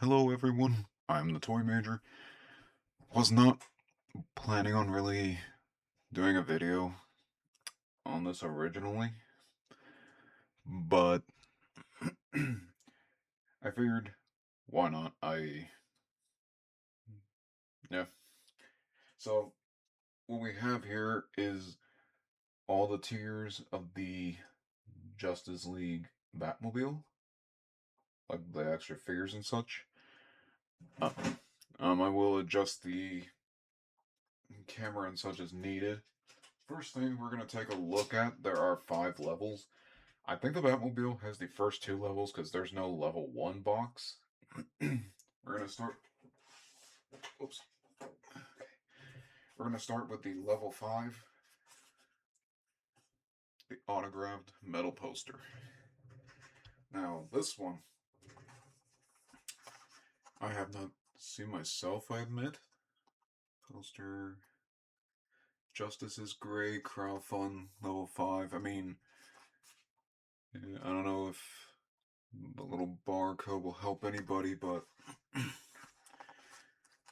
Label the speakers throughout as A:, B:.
A: Hello everyone, I'm the Toy Major. Was not planning on really doing a video on this originally, but I figured why not? Yeah. So what we have here is all the tiers of the Justice League Batmobile, like the extra figures and such. Uh, I will adjust the camera and such as needed. First thing we're going to take a look at, there are 5 levels. I think the Batmobile has the first 2 levels because there's no level 1 box. We're going to start. Oops. We're going to start with the level 5, the autographed metal poster. Now, this one, I have not seen myself, I admit. Poster. Justice is great. Crowdfund level 5. I mean, I don't know if the little barcode will help anybody, but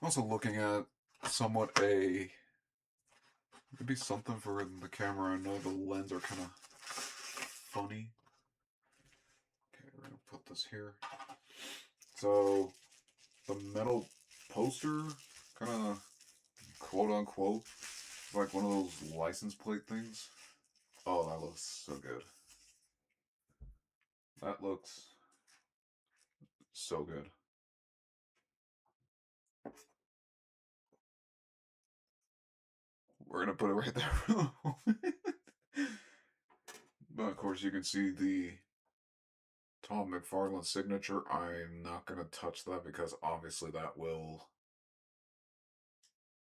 A: also looking at somewhat maybe something for the camera. I know the lens are kind of funny. Okay, we're gonna put this here. So the metal poster, kind of quote unquote, like one of those license plate things. Oh, that looks so good. That looks so good. We're gonna put it right there for the moment. But of course, you can see the Tom McFarlane signature. I'm not gonna touch that because obviously that will.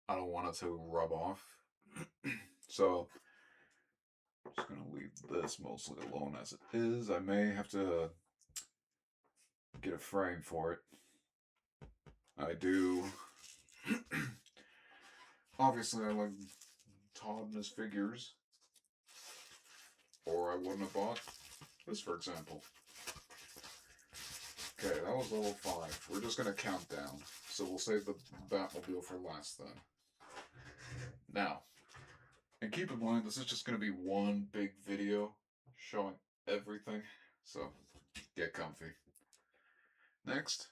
A: I don't want it to rub off. So just gonna leave this mostly alone as it is. I may have to get a frame for it. I do. Obviously, I like Todd and his figures, or I wouldn't have bought this, for example. Okay, that was level 5. We're just gonna count down, so we'll save the Batmobile for last then. Now, and keep in mind, this is just gonna be one big video showing everything, so get comfy. Next,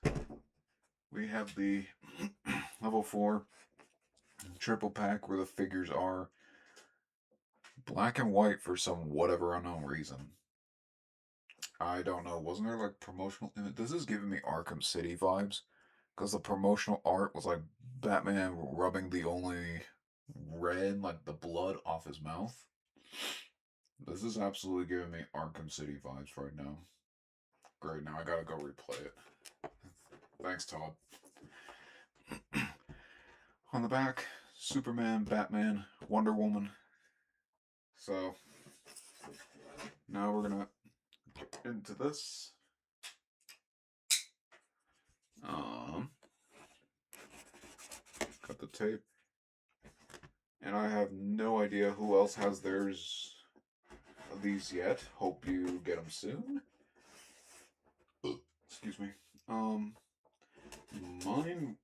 A: we have the level 4 triple pack where the figures are black and white for some whatever unknown reason. I don't know. Wasn't there like promotional? This is giving me Arkham City vibes because the promotional art was like Batman rubbing the only red, like the blood, off his mouth. This is absolutely giving me Arkham City vibes right now. Great, now I gotta go replay it. Thanks, Todd. On the back, Superman, Batman, Wonder Woman. So, now we're gonna get into this. Cut the tape. And I have no idea who else has theirs of these yet. Hope you get them soon. Excuse me. Mine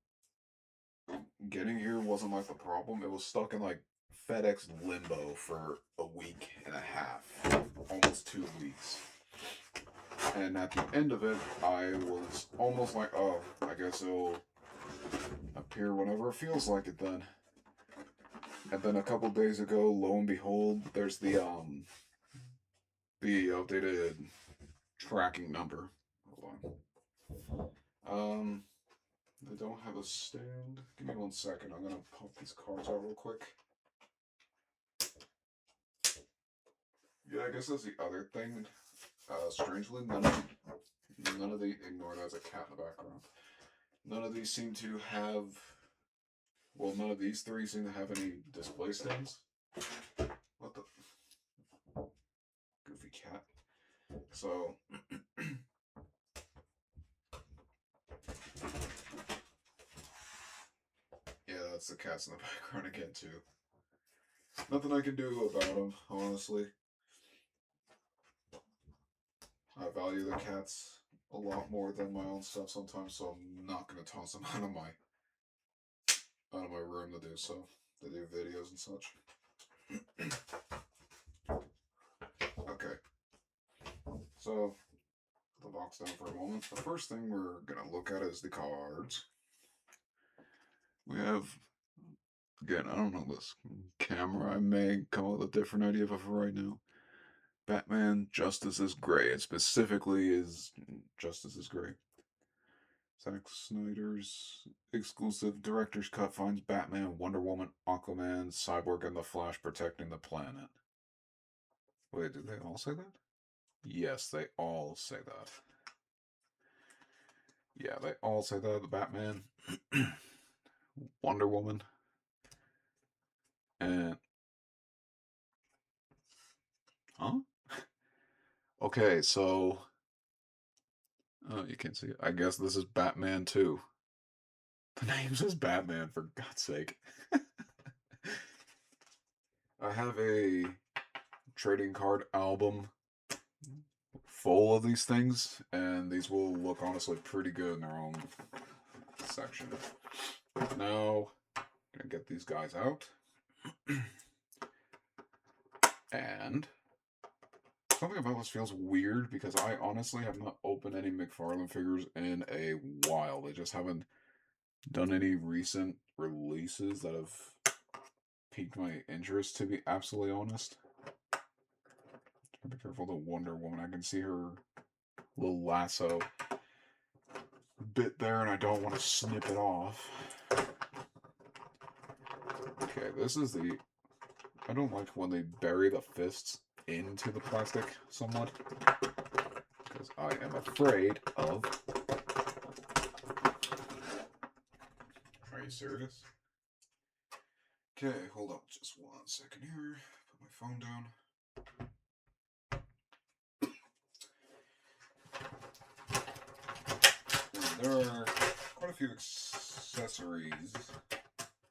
A: getting here wasn't like the problem. It was stuck in like FedEx limbo for a week and a half, almost 2 weeks. And at the end of it, I was almost like, oh, I guess it'll appear whenever it feels like it then. And then a couple days ago, lo and behold, there's the updated tracking number. Hold on. I don't have a stand. Give me 1 second. I'm gonna pop these cards out real quick. Yeah, I guess that's the other thing. Strangely, none of the ignore that as a cat in the background. None of these seem to have. Well, none of these 3 seem to have any display stands. What the goofy cat. So yeah, that's the cats in the background again too. Nothing I can do about them, honestly. I value the cats a lot more than my own stuff sometimes, so I'm not gonna toss them out of my room to do so, to do videos and such. Okay, so put the box down for a moment. The first thing we're gonna look at is the cards. We have, again, I don't know this camera. I may come up with a different idea for right now. Batman, Justice is Gray. It specifically is Justice is Gray. Zack Snyder's exclusive director's cut finds Batman, Wonder Woman, Aquaman, Cyborg, and the Flash protecting the planet. Wait, did they all say that? Yes, they all say that. Yeah, they all say that. The Batman, Wonder Woman, and... Huh? Okay, so... Oh, you can't see it. I guess this is Batman 2. The name says Batman, for God's sake. I have a trading card album full of these things, and these will look honestly pretty good in their own section. Now, gonna get these guys out. And something about this feels weird because I honestly have not opened any McFarlane figures in a while. They just haven't done any recent releases that have piqued my interest, to be absolutely honest. Be careful the Wonder Woman. I can see her little lasso bit there, and I don't want to snip it off. Okay, this is the... I don't like when they bury the fists into the plastic somewhat, because I am afraid of... Are you serious? Okay, hold up just 1 second here. Put my phone down. There are quite a few accessories.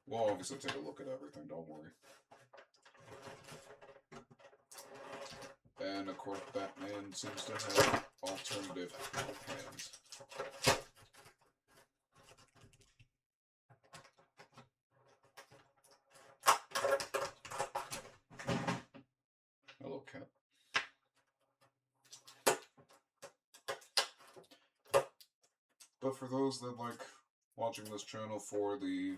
A: We'll obviously take a look at everything, don't worry. And of course, Batman seems to have alternative hands. Hello, cat. But for those that like watching this channel for the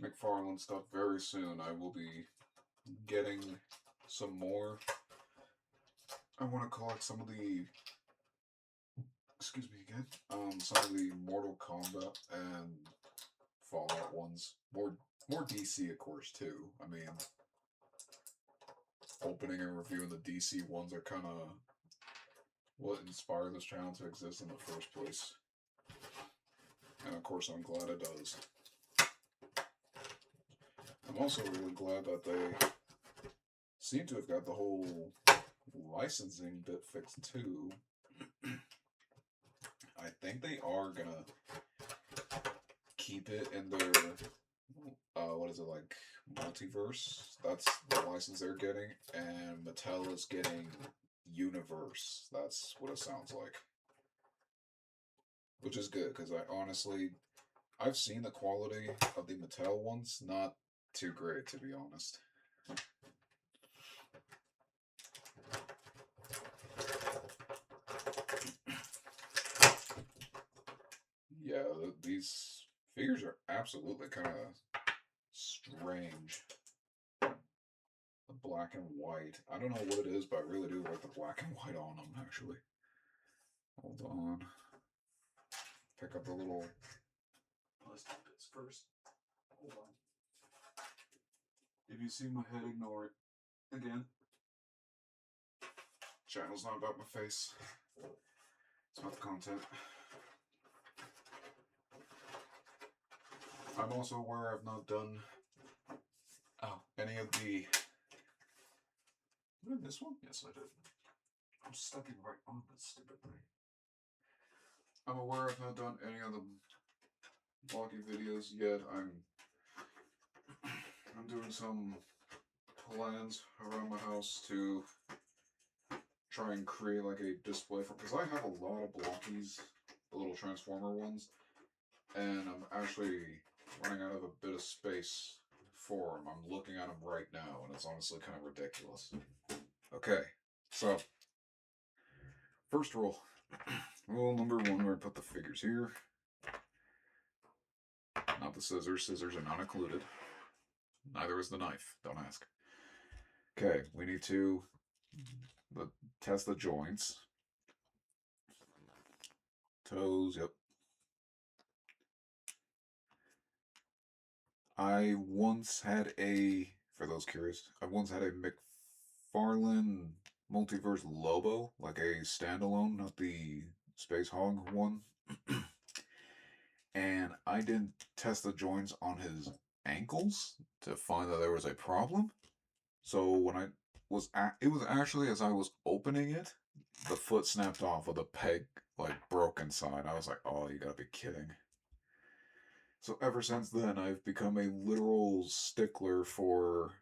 A: McFarlane stuff, very soon I will be getting some more. I want to collect some of the, excuse me again, some of the Mortal Kombat and Fallout ones. More DC, of course, too. I mean, opening and reviewing the DC ones are kind of what inspired this channel to exist in the first place. And of course, I'm glad it does. I'm also really glad that they seem to have got the whole licensing bit fixed too. I think they are gonna keep it in their, what is it, like, Multiverse? That's the license they're getting, and Mattel is getting Universe. That's what it sounds like. Which is good, because I've seen the quality of the Mattel ones, not too great, to be honest. Yeah, these figures are absolutely kind of strange. The black and white. I don't know what it is, but I really do like the black and white on them, actually. Hold on. Pick up the little plastic bits first. Hold on. If you see my head, ignore it. Again. Channel's not about my face. It's about the content. I'm also aware I've not done any of the... Did I miss one? Yes, I did. I'm stepping right on this stupid thing. I'm aware I've not done any of the vlogging videos yet. I'm doing some plans around my house to try and create like a display for, because I have a lot of blockies, the little transformer ones, and I'm actually running out of a bit of space for them. I'm looking at them right now, and it's honestly kind of ridiculous. Okay, so first rule. Rule number one, where I put the figures here. Not the scissors. Scissors are not included. Neither is the knife. Don't ask. Okay, we need to test the joints. Toes, yep. I once had for those curious, I once had a McFarlane Multiverse Lobo, like a standalone, not the Space Hog one. And I didn't test the joints on his ankles to find that there was a problem. So when it was actually as I was opening it, the foot snapped off with a peg like broke inside. I was like, oh, you gotta be kidding. So ever since then, I've become a literal stickler for,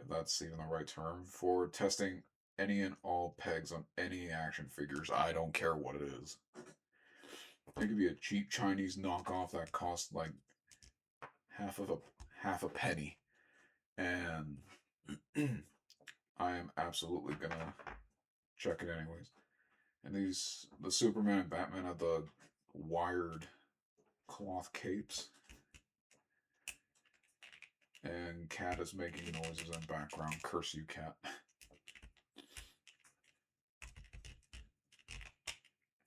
A: if that's even the right term, for testing any and all pegs on any action figures. I don't care what it is. It could be a cheap Chinese knockoff that costs like half a penny, and I am absolutely gonna check it anyways. And the Superman and Batman have the wired cloth capes. And Cat is making noises in the background. Curse you, Cat.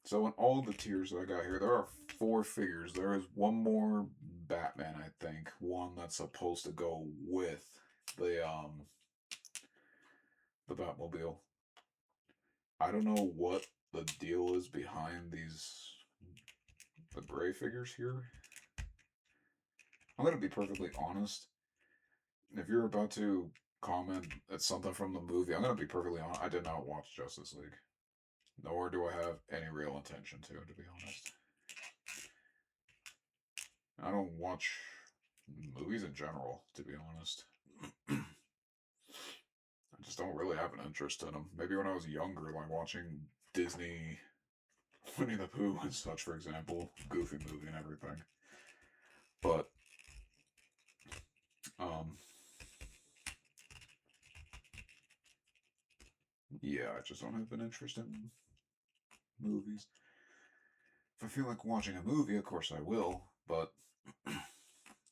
A: So in all the tiers that I got here, there are 4 figures. There is one more Batman, I think. One that's supposed to go with the Batmobile. I don't know what the deal is behind the gray figures here. I'm gonna be perfectly honest. If you're about to comment at something from the movie, I'm gonna be perfectly honest. I did not watch Justice League, nor do I have any real intention to be honest. I don't watch movies in general, to be honest. I just don't really have an interest in them. Maybe when I was younger, like watching Disney, Winnie the Pooh and such, for example, Goofy movie and everything. But, yeah, I just don't have an interest in movies. If I feel like watching a movie, of course I will, but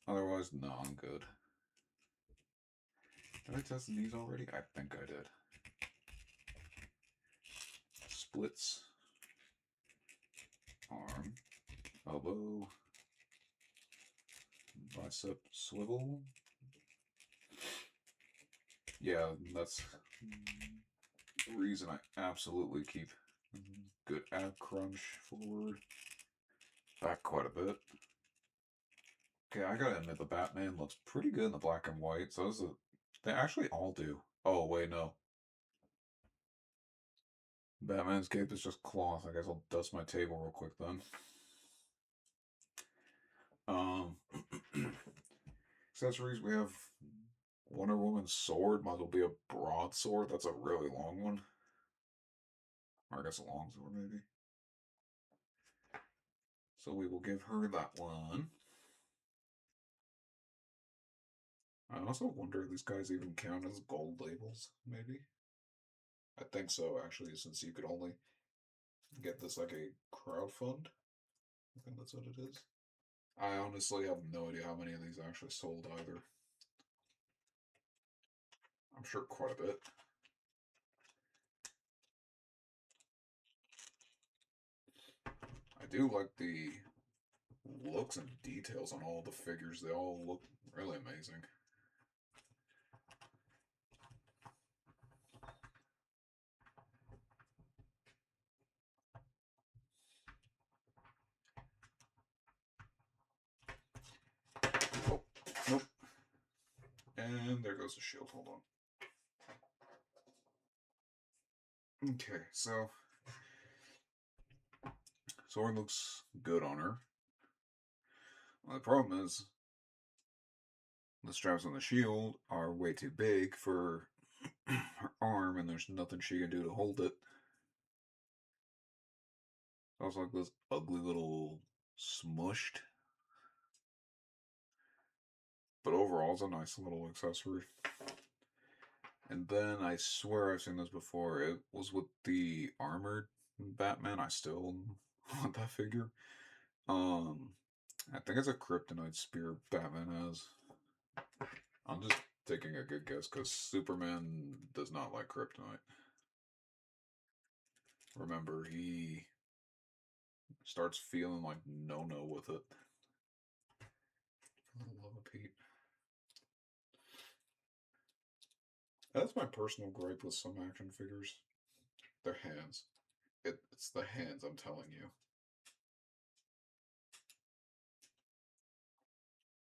A: otherwise, no, I'm good. Did I test these already? I think I did. Splits. Arm. Elbow. Bicep swivel. Yeah, that's the reason I absolutely keep good ab crunch forward. Back quite a bit. Okay, I gotta admit the Batman looks pretty good in the black and white. So they actually all do. Oh wait, no. Batman's cape is just cloth. I guess I'll dust my table real quick then. Accessories, we have Wonder Woman's sword. Might as well be a broadsword. That's a really long one. Or I guess a long sword, maybe. So we will give her that one. I also wonder if these guys even count as gold labels, maybe? I think so, actually, since you could only get this like a crowdfund. I think that's what it is. I honestly have no idea how many of these actually sold either. I'm sure quite a bit. I do like the looks and details on all the figures. They all look really amazing. Oh, nope. And there goes the shield. Hold on. Okay, so sword looks good on her. Well, the problem is the straps on the shield are way too big for her arm, and there's nothing she can do to hold it. Also like this ugly little smushed. But overall, it's a nice little accessory. And then I swear I've seen this before. It was with the armored Batman. I still want that figure. Um, I think it's a kryptonite spear Batman has. I'm just taking a good guess because Superman does not like kryptonite. Remember, he starts feeling like no with it. For the love of Pete. That's my personal gripe with some action figures. Their hands. It's the hands, I'm telling you.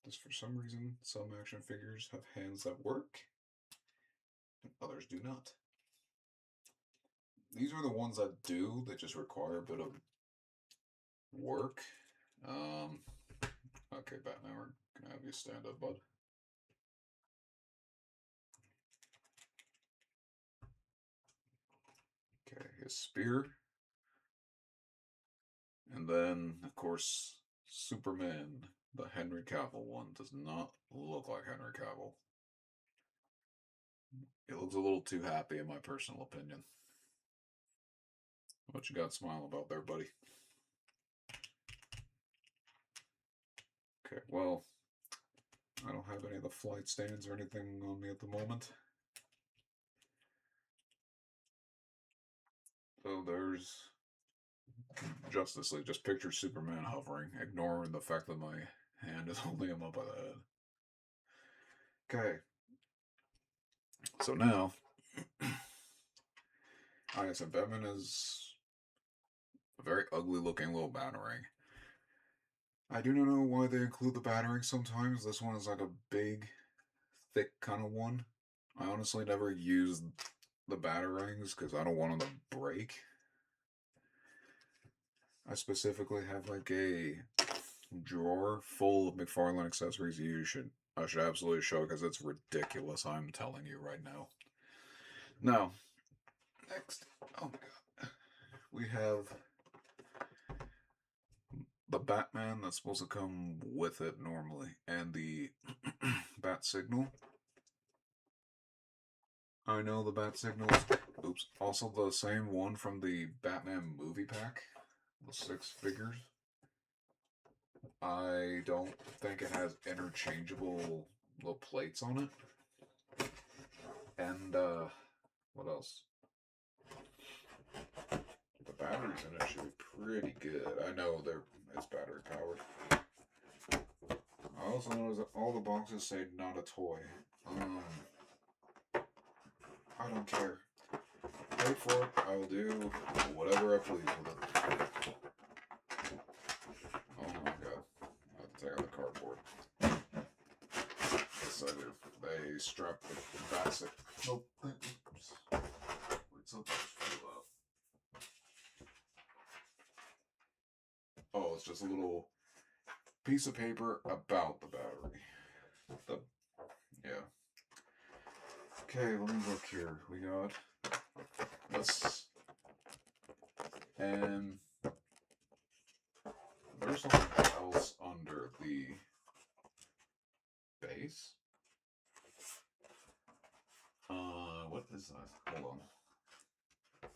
A: Just for some reason, some action figures have hands that work, and others do not. These are the ones that do, that just require a bit of work. Okay, Batman, we're gonna have you stand up, bud. Okay, his spear. And then, of course, Superman, the Henry Cavill one, does not look like Henry Cavill. It looks a little too happy, in my personal opinion. What you got smiling about there, buddy? Okay, well, I don't have any of the flight stands or anything on me at the moment. So there's Justice League. Just picture Superman hovering, ignoring the fact that my hand is holding him up by the head. Okay. So now, like I said, Batman is a very ugly looking little Batarang. I do not know why they include the Batarang sometimes. This one is like a big, thick kind of one. I honestly never used the Batarangs because I don't want them to break. I specifically have like a drawer full of McFarlane accessories I should absolutely show because it's ridiculous, I'm telling you right now. Now, next, oh my god, we have the Batman that's supposed to come with it normally, and the Bat Signal. I know the Bat Signal is, oops, also the same one from the Batman movie pack, the 6 figures. I don't think it has interchangeable little plates on it. And, what else? The batteries in it should be pretty good. I know it's battery powered. I also noticed that all the boxes say not a toy. I don't care. Pay for it. I will do whatever I please with it. Oh my god. I have to take out the cardboard. Yes, I do. They strap the plastic. Nope. Oops. Wait till those fill up. Oh, it's just a little piece of paper about the battery. Yeah. Okay, let me look here. We got this, and there's something else under the base. What is that? Hold on.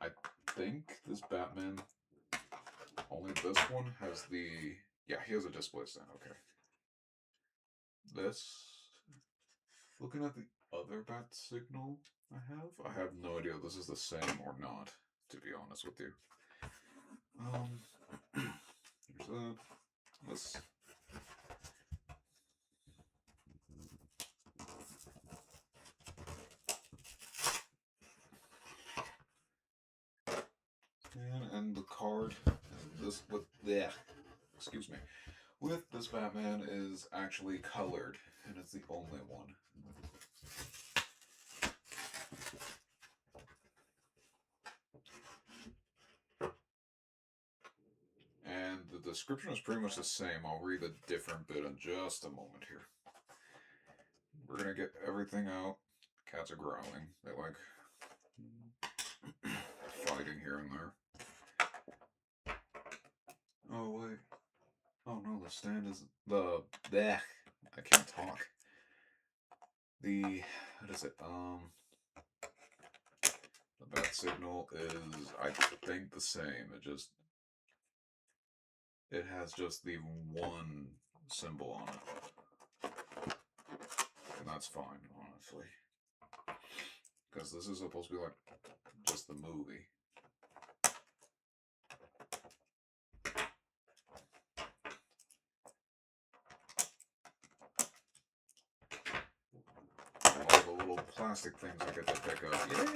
A: I think this Batman, only this one has the, yeah, he has a display stand, okay. This, looking at the other Bat Signal I have no idea if this is the same or not, to be honest with you. Here's that. Let's. And the card, this with excuse me, with this Batman is actually colored, and it's the only one. And the description is pretty much the same. I'll read a different bit in just a moment here. We're gonna get everything out. Cats are growling. They like fighting here and there. the stand is the bleh, I can't talk. The what is it? The bat signal is I think the same. It has just the one symbol on it, and that's fine, honestly, because this is supposed to be like just the movie. All the little plastic things I get to pick up. Yay!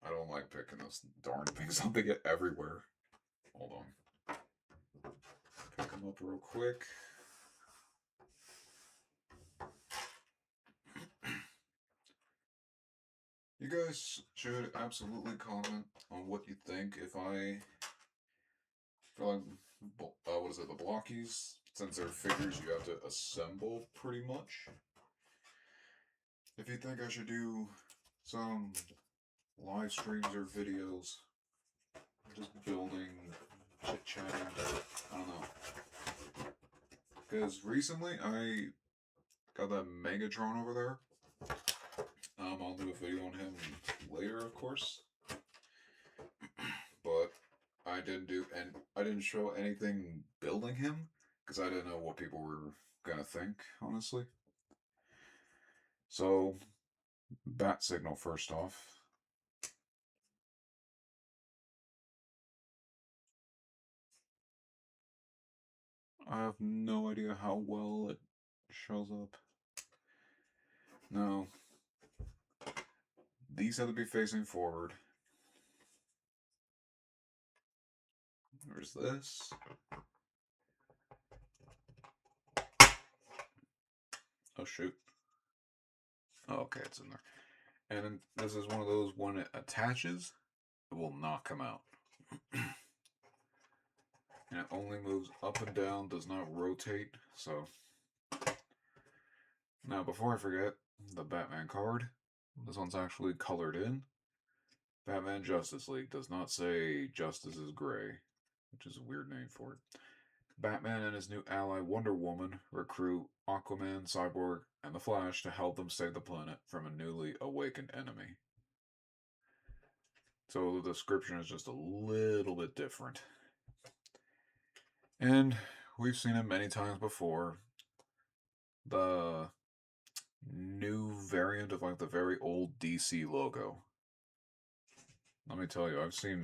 A: I don't like picking those darn things up. They get everywhere. Hold on. Pick them up real quick. You guys should absolutely comment on what you think if I feel like, what is it, the blockies? Since they're figures you have to assemble pretty much. If you think I should do some live streams or videos, just building, chit chatting, I don't know. Because recently I got that Megatron over there. I'll do a video on him later, of course. But I didn't show anything building him because I didn't know what people were gonna think, honestly. So, bat signal first off. I have no idea how well it shows up. No. These have to be facing forward. There's this. Oh, shoot. Oh, okay, it's in there. And then this is one of those, when it attaches, it will not come out. And it only moves up and down, does not rotate, so. Now, before I forget, the Batman card. This one's actually colored in. Batman Justice League does not say Justice is Gray, which is a weird name for it. Batman and his new ally Wonder Woman recruit Aquaman, Cyborg, and the Flash to help them save the planet from a newly awakened enemy. So the description is just a little bit different. And we've seen it many times before. The new variant of like the very old DC logo. Let me tell you, I've seen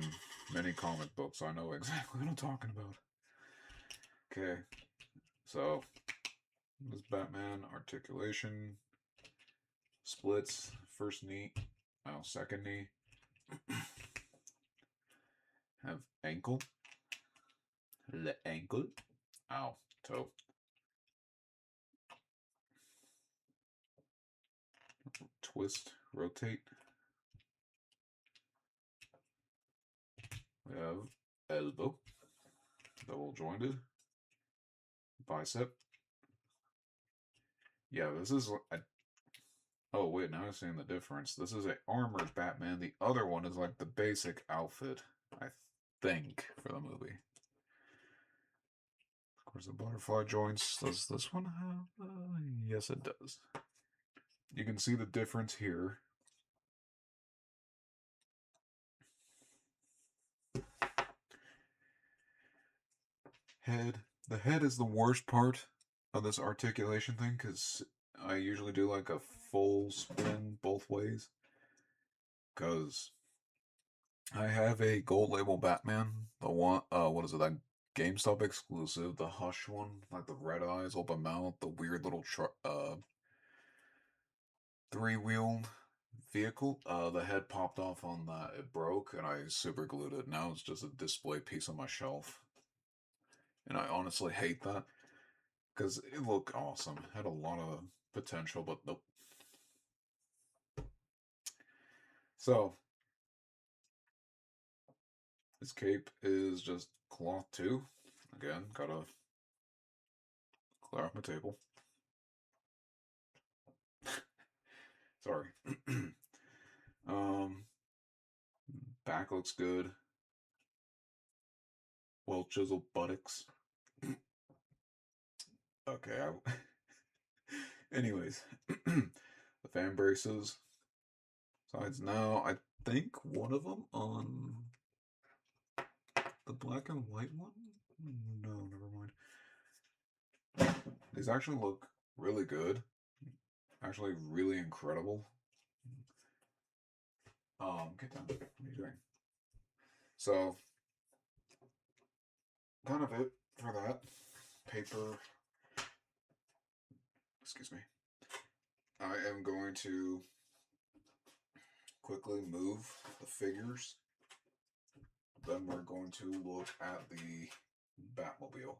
A: many comic books. I know exactly what I'm talking about. Okay, so this Batman articulation splits first knee, second knee. Have ankle, le ankle, ow, toe. Twist, rotate. We have elbow, double jointed, bicep. Yeah, this is oh wait, now I'm seeing the difference. This is a armored Batman. The other one is like the basic outfit, I think, for the movie. Of course, the butterfly joints. Does this one have? Yes, it does. You can see the difference here. Head. The head is the worst part of this articulation thing because I usually do like a full spin both ways. Because I have a gold label Batman. The one, what is it? That GameStop exclusive, the Hush one, like the red eyes, open mouth, the weird little three-wheeled vehicle. The head popped off on that. It broke, and I super glued it. Now it's just a display piece on my shelf. And I honestly hate that because it looked awesome. It had a lot of potential, but nope. So, this cape is just cloth too. Again, gotta clear off my table. Sorry. um, Back looks good. Well chiseled buttocks. Okay. Anyways, the fan braces. Sides now, I think one of them on the black and white one. No, never mind. These actually look really good. Actually, really incredible. Get down. What are you doing? So, kind of it for that. Paper. Excuse me. I am going to quickly move the figures. Then we're going to look at the Batmobile.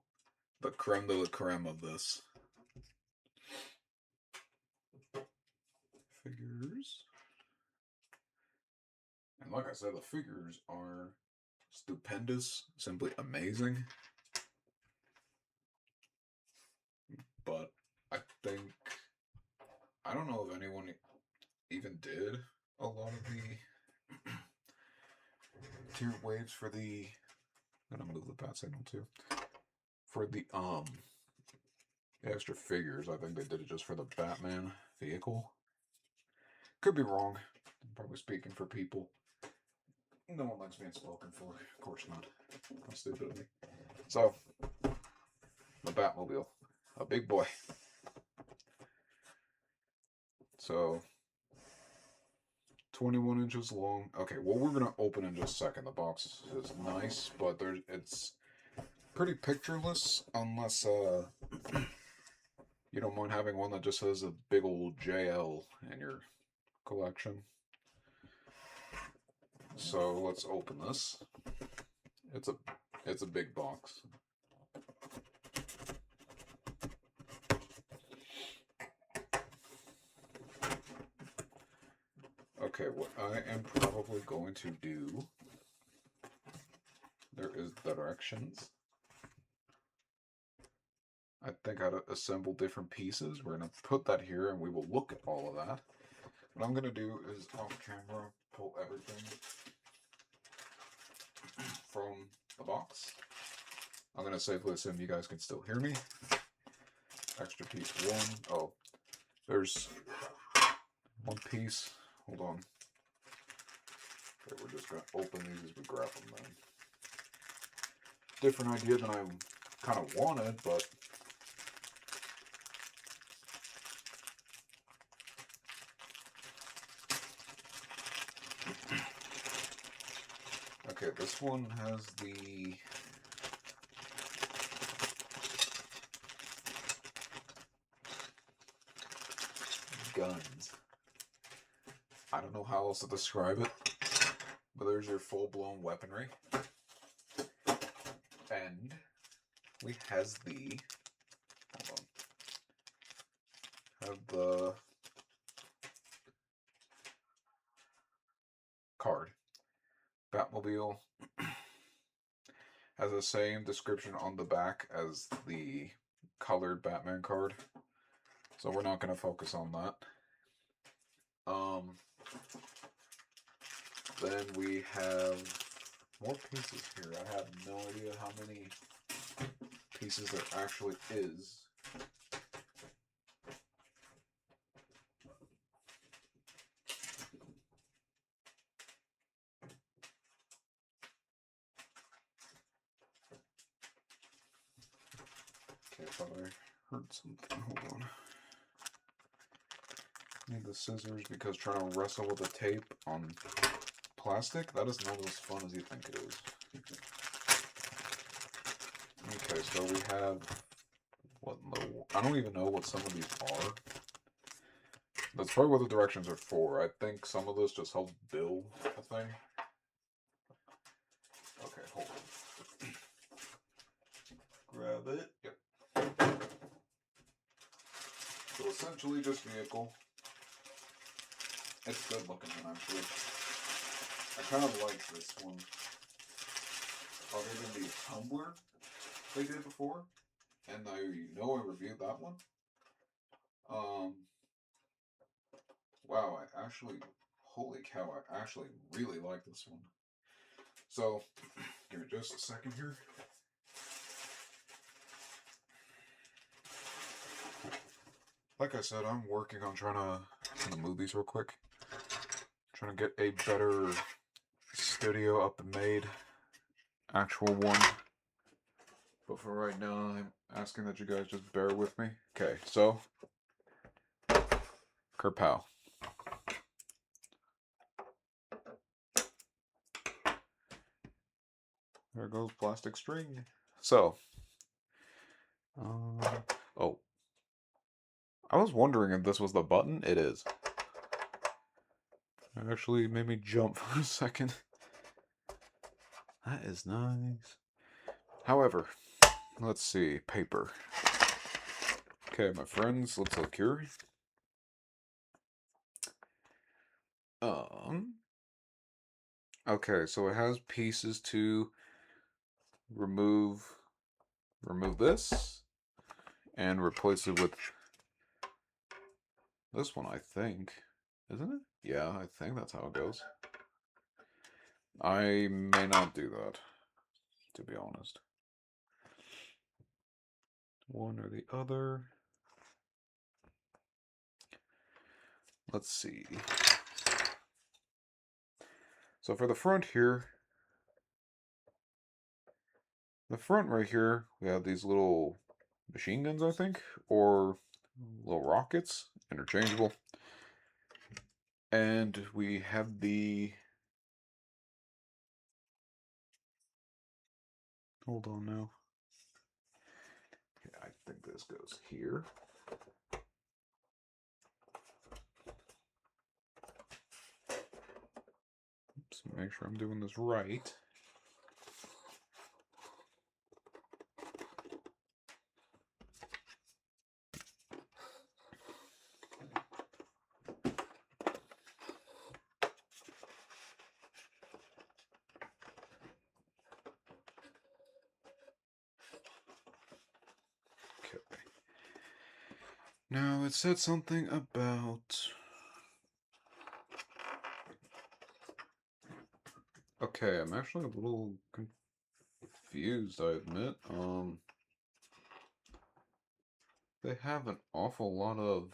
A: The creme de la creme of this. Figures. And like I said, the figures are stupendous, simply amazing. But I think, I don't know if anyone even did a lot of the tier waves for the, I'm gonna move the bat signal too. For the extra figures, I think they did it just for the Batman vehicle. Could be wrong. I'm probably speaking for people. No one likes being spoken for. Of course not. How stupid of me. So, the Batmobile. A big boy. So, 21 inches long. Okay, well, we're going to open in just a second. The box is nice, but it's pretty pictureless unless you don't mind having one that just has a big old JL in your collection. So let's open this. It's a big box. Okay, what I am probably going to do, there is directions. I think I'd assemble different pieces. We're going to put that here and we will look at all of that. What I'm going to do is off camera pull everything from the box. I'm going to safely assume you guys can still hear me. Extra piece one. Oh, there's one piece. Hold on. Okay, we're just going to open these as we grab them then. Different idea than I kind of wanted, but okay, this one has the guns. I don't know how else to describe it, but there's your full-blown weaponry. And we has the, hold on, have the card. Batmobile has the same description on the back as the colored Batman card, so we're not going to focus on that. Then we have more pieces here. I have no idea how many pieces there actually is. Okay, I thought I heard something. Hold on. Need the scissors because trying to wrestle with the tape on plastic, that is not as fun as you think it is. Okay, so we have, I don't even know what some of these are. That's probably what the directions are for. I think some of this just helps build a thing. Okay, hold on. Grab it. Yep. So essentially just vehicle. It's good looking one, actually. I kind of like this one. Other than the tumbler they did before. And I know I reviewed that one. Wow, I actually, holy cow, I actually really like this one. So, give me just a second here. Like I said, I'm working on trying to move these real quick. Trying to get a better studio up and made. Actual one. But for right now, I'm asking that you guys just bear with me. Okay, so. Kerpow. There goes plastic string. So. Oh. I was wondering if this was the button. It is. It actually made me jump for a second. That is nice. However, let's see. Paper. Okay, my friends, let's look here. Okay, so it has pieces to remove this and replace it with this one, I think. Isn't it? Yeah, I think that's how it goes. I may not do that, to be honest. One or the other. Let's see. So for the front here, the front right here, we have these little machine guns, I think, or little rockets, interchangeable. And we have the... Hold on now. Okay, I think this goes here. Oops, make sure I'm doing this right. Okay. Now it said something about... Okay, I'm actually a little confused, I admit. They have an awful lot of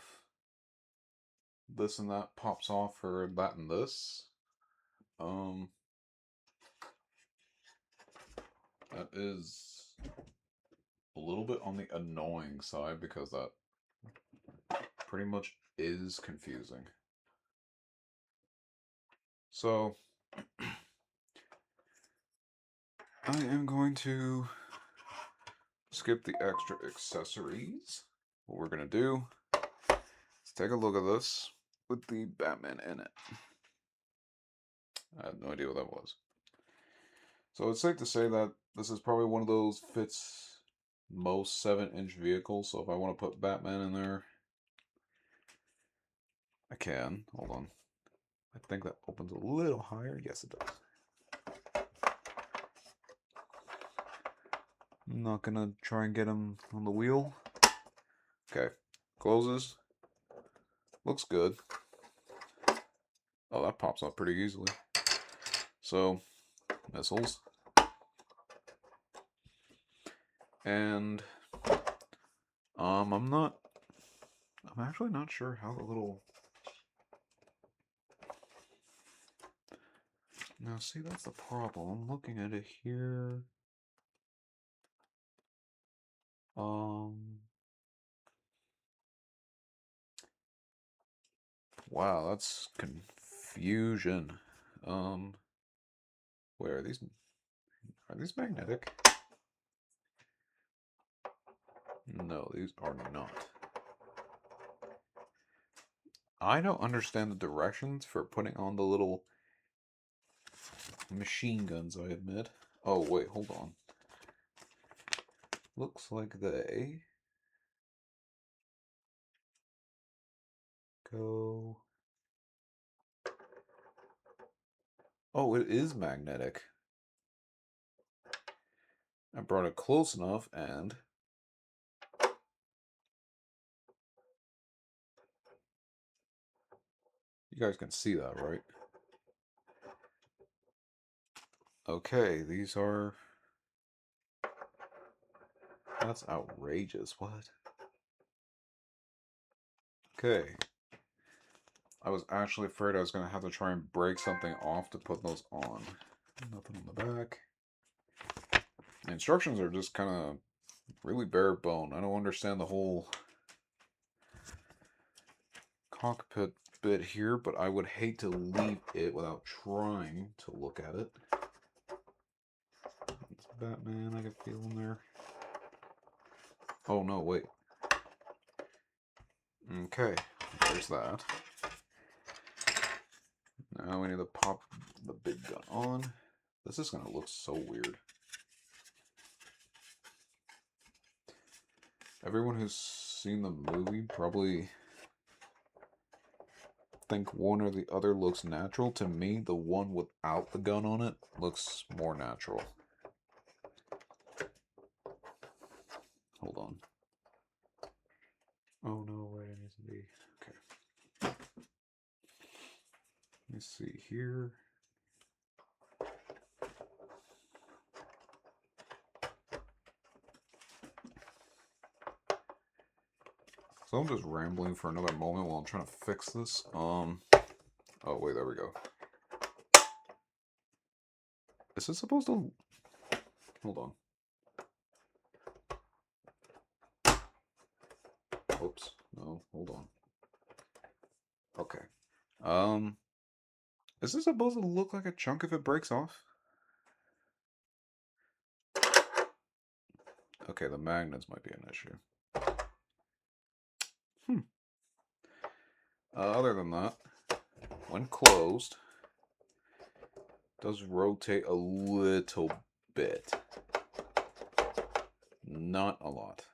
A: this and that pops off for that and this. That is a little bit on the annoying side because that pretty much is confusing. So, I am going to skip the extra accessories. What we're going to do is take a look at this with the Batman in it. I have no idea what that was. So it's safe to say that this is probably one of those fits most 7-inch vehicles. So if I want to put Batman in there, I can. Hold on. I think that opens a little higher. Yes, it does. I'm not gonna try and get him on the wheel. Okay, closes. Looks good. Oh, that pops up pretty easily. So, missiles. And, I'm actually not sure how the little... Now, see, that's the problem. I'm looking at it here. Wow, that's confusion. Wait, are these magnetic? No, these are not. I don't understand the directions for putting on the little machine guns, I admit. Oh, wait, hold on. Looks like they go... Oh, it is magnetic. I brought it close enough and... You guys can see that, right? Okay, these are... That's outrageous. What? Okay. I was actually afraid I was going to have to try and break something off to put those on. Nothing on the back. The instructions are just kind of really bare bone. I don't understand the whole cockpit bit here, but I would hate to leave it without trying to look at it. It's Batman, I can feel him there. Oh no, wait. Okay, there's that. Now we need to pop the big gun on. This is going to look so weird. Everyone who's seen the movie probably think one or the other looks natural. To me, the one without the gun on it looks more natural. Hold on. Oh no, wait, it needs to be... Okay. Let me see here. So I'm just rambling for another moment while I'm trying to fix this. Oh wait, there we go. Is it supposed to... Hold on. Oops. No, hold on. Okay. Is this supposed to look like a chunk if it breaks off? Okay, the magnets might be an issue. Other than that, when closed, it does rotate a little bit. Not a lot.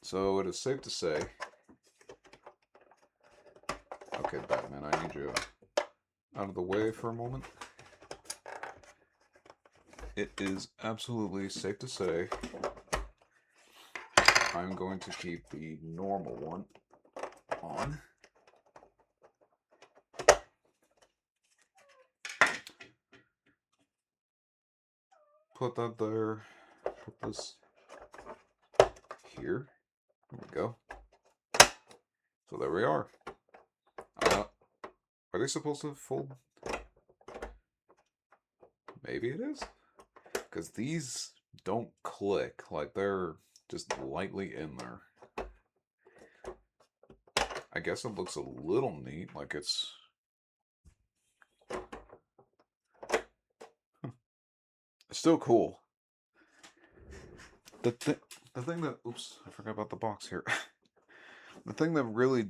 A: So it is safe to say... Okay, Batman, I need you out of the way for a moment. It is absolutely safe to say I'm going to keep the normal one on. Put that there. Put this here. There we go. So there we are. Are they supposed to fold? Maybe it is. Because these don't click. Like they're just lightly in there. I guess it looks a little neat. Like it's... It's still cool. The thing that... Oops, I forgot about the box here. The thing that really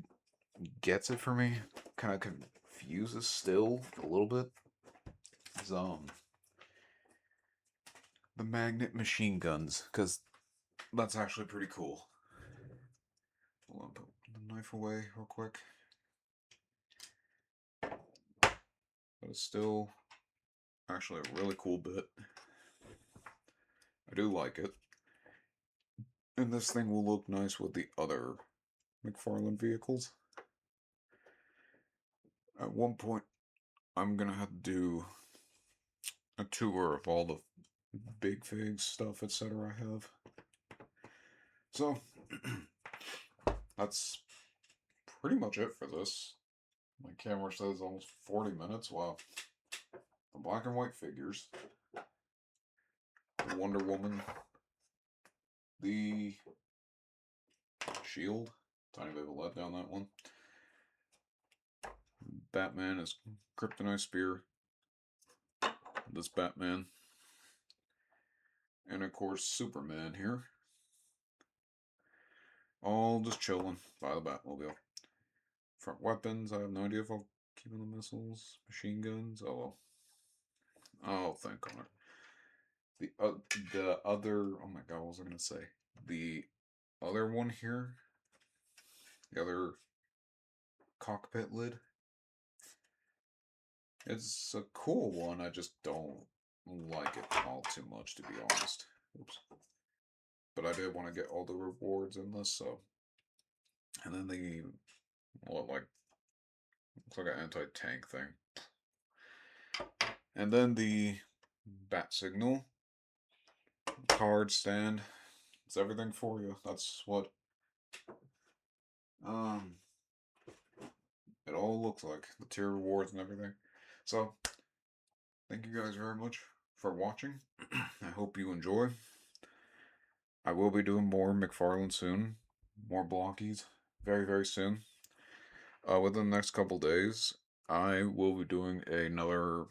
A: gets it for me, kind of confuses still a little bit, is the magnet machine guns, because that's actually pretty cool. Hold on, put the knife away real quick. But it's still actually a really cool bit. I do like it. And this thing will look nice with the other McFarlane vehicles. At one point, I'm gonna have to do a tour of all the big figs stuff, etc. I have. So, that's pretty much it for this. My camera says almost 40 minutes. Wow. The black and white figures. The Wonder Woman. The Shield. Tiny bit of a letdown, that one. Batman is Kryptonite Spear. This Batman. And of course, Superman here. All just chilling by the Batmobile. Front weapons, I have no idea if I'll keep on the missiles. Machine guns, oh well. I'll think on it. The other, oh my god, what was I going to say? The other one here, the other cockpit lid, it's a cool one, I just don't like it all too much, to be honest. Oops. But I did want to get all the rewards in this, so. And then the, what, like, looks like an anti-tank thing. And then the bat signal, card stand, it's everything for you. That's what Um, it all looks like the tier rewards and everything. So, thank you guys very much for watching. I hope you enjoy. I will be doing more McFarlane soon, more blockies very, very soon. Within the next couple days, I will be doing another.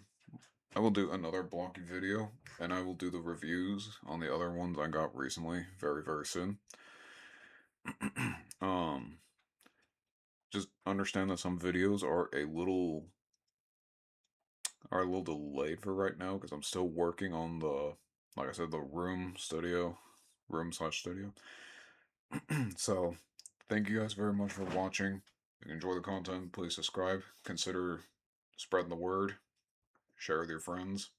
A: I will do another blocky video, and I will do the reviews on the other ones I got recently very, very soon. um, just understand that some videos are a little delayed for right now because I'm still working on the, like I said, the room/studio. So, thank you guys very much for watching. If you enjoy the content, please subscribe. Consider spreading the word. Share with your friends.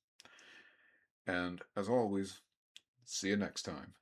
A: And as always, see you next time.